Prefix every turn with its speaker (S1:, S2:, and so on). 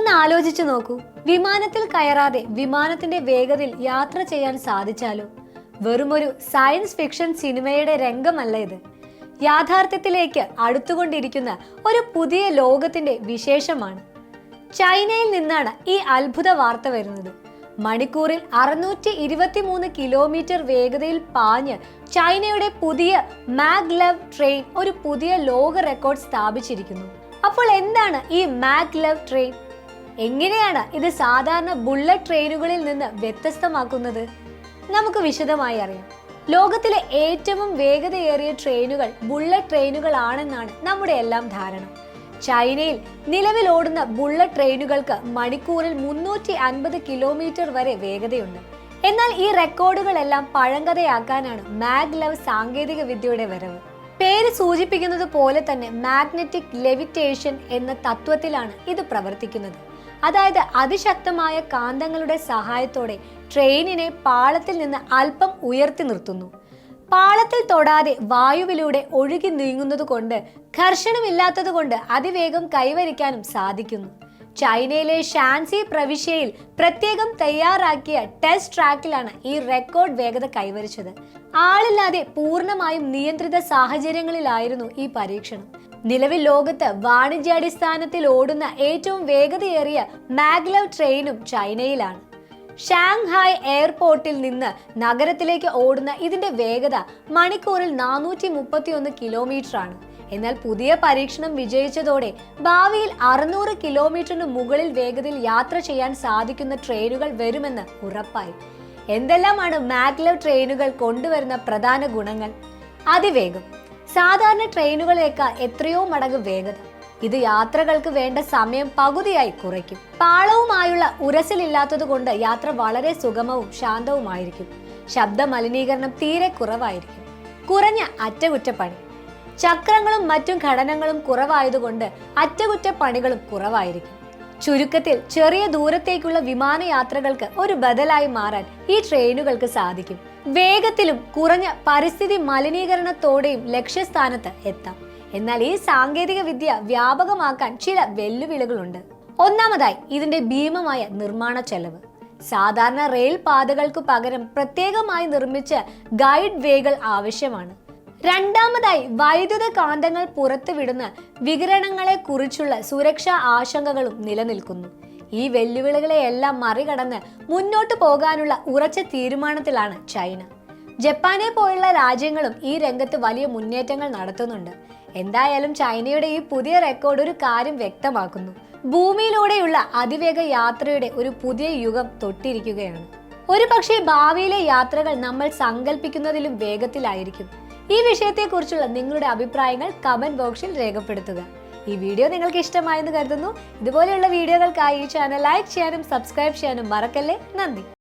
S1: ഒന്ന് ആലോചിച്ചു നോക്കൂ, വിമാനത്തിൽ കയറാതെ വിമാനത്തിന്റെ വേഗതയിൽ യാത്ര ചെയ്യാൻ സാധിച്ചാലോ? വെറുമൊരു സയൻസ് ഫിക്ഷൻ സിനിമയുടെ രംഗമല്ല ഇത്. യാഥാർത്ഥ്യത്തിലേക്ക് അടുത്തുകൊണ്ടിരിക്കുന്ന ഒരു പുതിയ ലോകത്തിന്റെ വിശേഷമാണ്. ചൈനയിൽ നിന്നാണ് ഈ അത്ഭുത വാർത്ത വരുന്നത്. മണിക്കൂറിൽ 623 കിലോമീറ്റർ വേഗതയിൽ പാഞ്ഞ് ചൈനയുടെ പുതിയ മാഗ്ലെവ് ട്രെയിൻ ഒരു പുതിയ ലോക റെക്കോർഡ് സ്ഥാപിച്ചിരിക്കുന്നു. അപ്പോൾ എന്താണ് ഈ മാഗ്ലെവ് ട്രെയിൻ? എങ്ങനെയാണ് ഇത് സാധാരണ ബുള്ളറ്റ് ട്രെയിനുകളിൽ നിന്ന് വ്യത്യസ്തമാക്കുന്നത്? നമുക്ക് വിശദമായി അറിയാം. ലോകത്തിലെ ഏറ്റവും വേഗതയേറിയ ട്രെയിനുകൾ ബുള്ളറ്റ് ട്രെയിനുകളാണെന്നാണ് നമ്മുടെ എല്ലാം ധാരണ. ചൈനയിൽ നിലവിൽ ഓടുന്ന ബുള്ളറ്റ് ട്രെയിനുകൾക്ക് മണിക്കൂറിൽ 350 കിലോമീറ്റർ വരെ വേഗതയുണ്ട്. എന്നാൽ ഈ റെക്കോർഡുകളെല്ലാം പഴങ്കഥയാക്കാനാണ് മാഗ്ലെവ് സാങ്കേതിക വിദ്യയുടെ വരവ്. പേര് സൂചിപ്പിക്കുന്നത് പോലെ തന്നെ മാഗ്നറ്റിക് ലെവിറ്റേഷൻ എന്ന തത്വത്തിലാണ് ഇത് പ്രവർത്തിക്കുന്നത്. അതായത് അതിശക്തമായ കാന്തങ്ങളുടെ സഹായത്തോടെ ട്രെയിനിനെ പാളത്തിൽ നിന്ന് അല്പം ഉയർത്തി നിർത്തുന്നു. പാളത്തിൽ തൊടാതെ വായുവിലൂടെ ഒഴുകി നീങ്ങുന്നത് കൊണ്ട് ഘർഷണമില്ലാത്തത് കൊണ്ട് അതിവേഗം കൈവരിക്കാനും സാധിക്കുന്നു. ചൈനയിലെ ഷാൻസി പ്രവിശ്യയിൽ പ്രത്യേകം തയ്യാറാക്കിയ ടെസ്റ്റ് ട്രാക്കിലാണ് ഈ റെക്കോർഡ് വേഗത കൈവരിച്ചത്. ആളില്ലാതെ പൂർണ്ണമായും നിയന്ത്രിത സാഹചര്യങ്ങളിലായിരുന്നു ഈ പരീക്ഷണം. നിലവിൽ ലോകത്ത് വാണിജ്യാടിസ്ഥാനത്തിൽ ഓടുന്ന ഏറ്റവും വേഗതയേറിയ മാഗ്ലെവ് ട്രെയിനും ചൈനയിലാണ്. ഷാങ്ഹായ് എയർപോർട്ടിൽ നിന്ന് നഗരത്തിലേക്ക് ഓടുന്ന ഇതിന്റെ വേഗത മണിക്കൂറിൽ 431 കിലോമീറ്റർ ആണ്. എന്നാൽ പുതിയ പരീക്ഷണം വിജയിച്ചതോടെ ഭാവിയിൽ 600 കിലോമീറ്ററിന് മുകളിൽ വേഗതയിൽ യാത്ര ചെയ്യാൻ സാധിക്കുന്ന ട്രെയിനുകൾ വരുമെന്ന് ഉറപ്പായി. എന്തെല്ലാമാണ് മാഗ്ലെവ് ട്രെയിനുകൾ കൊണ്ടുവരുന്ന പ്രധാന ഗുണങ്ങൾ? അതിവേഗം. സാധാരണ ട്രെയിനുകളേക്കാൾ എത്രയോ മടങ്ങ് വേഗത. ഇത് യാത്രകൾക്ക് വേണ്ട സമയം പകുതിയായി കുറയ്ക്കും. പാളവുമായുള്ള ഉരസലില്ലാത്തത് കൊണ്ട് യാത്ര വളരെ സുഗമവും ശാന്തവുമായിരിക്കും. ശബ്ദ മലിനീകരണം തീരെ കുറവായിരിക്കും. കുറഞ്ഞ അറ്റകുറ്റപ്പണി. ചക്രങ്ങളും മറ്റും ഘടനകളും കുറവായതുകൊണ്ട് അറ്റകുറ്റപ്പണികളും കുറവായിരിക്കും. ചുരുക്കത്തിൽ ചെറിയ ദൂരത്തേക്കുള്ള വിമാനയാത്രകൾക്ക് ഒരു ബദലായി മാറാൻ ഈ ട്രെയിനുകൾക്ക് സാധിക്കും. വേഗത്തിലും കുറഞ്ഞ പരിസ്ഥിതി മലിനീകരണത്തോടെയും ലക്ഷ്യസ്ഥാനത്ത് എത്താം. എന്നാൽ ഈ സാങ്കേതിക വിദ്യ വ്യാപകമാക്കാൻ ചില വെല്ലുവിളികളുണ്ട്. ഒന്നാമതായി ഇതിന്റെ ഭീമമായ നിർമ്മാണ ചെലവ്. സാധാരണ റെയിൽ പാതകൾക്ക് പകരം പ്രത്യേകമായി നിർമ്മിച്ച ഗൈഡ് വേകൾ ആവശ്യമാണ്. രണ്ടാമതായി വൈദ്യുത കാന്തങ്ങൾ പുറത്തുവിടുന്ന വികിരണങ്ങളെ കുറിച്ചുള്ള സുരക്ഷാ ആശങ്കകളും നിലനിൽക്കുന്നു. ഈ വെല്ലുവിളികളെയെല്ലാം മറികടന്ന് മുന്നോട്ട് പോകാനുള്ള ഉറച്ച തീരുമാനത്തിലാണ് ചൈന. ജപ്പാനെ പോലുള്ള രാജ്യങ്ങളും ഈ രംഗത്ത് വലിയ മുന്നേറ്റങ്ങൾ നടത്തുന്നുണ്ട്. എന്തായാലും ചൈനയുടെ ഈ പുതിയ റെക്കോർഡ് ഒരു കാര്യം വ്യക്തമാക്കുന്നു: ഭൂമിയിലൂടെയുള്ള അതിവേഗ യാത്രയുടെ ഒരു പുതിയ യുഗം തൊട്ടിരിക്കുകയാണ്. ഒരു പക്ഷേ ഭാവിയിലെ യാത്രകൾ നമ്മൾ സങ്കല്പിക്കുന്നതിലും വേഗത്തിലായിരിക്കും. ഈ വിഷയത്തെക്കുറിച്ചുള്ള നിങ്ങളുടെ അഭിപ്രായങ്ങൾ കമന്റ് ബോക്സിൽ രേഖപ്പെടുത്തുക. ഈ വീഡിയോ നിങ്ങൾക്ക് ഇഷ്ടമായെന്ന് കരുതുന്നു. ഇതുപോലെയുള്ള വീഡിയോകൾക്കായി ഈ ചാനൽ ലൈക്ക് ചെയ്യാനും സബ്സ്ക്രൈബ് ചെയ്യാനും മറക്കല്ലേ. നന്ദി.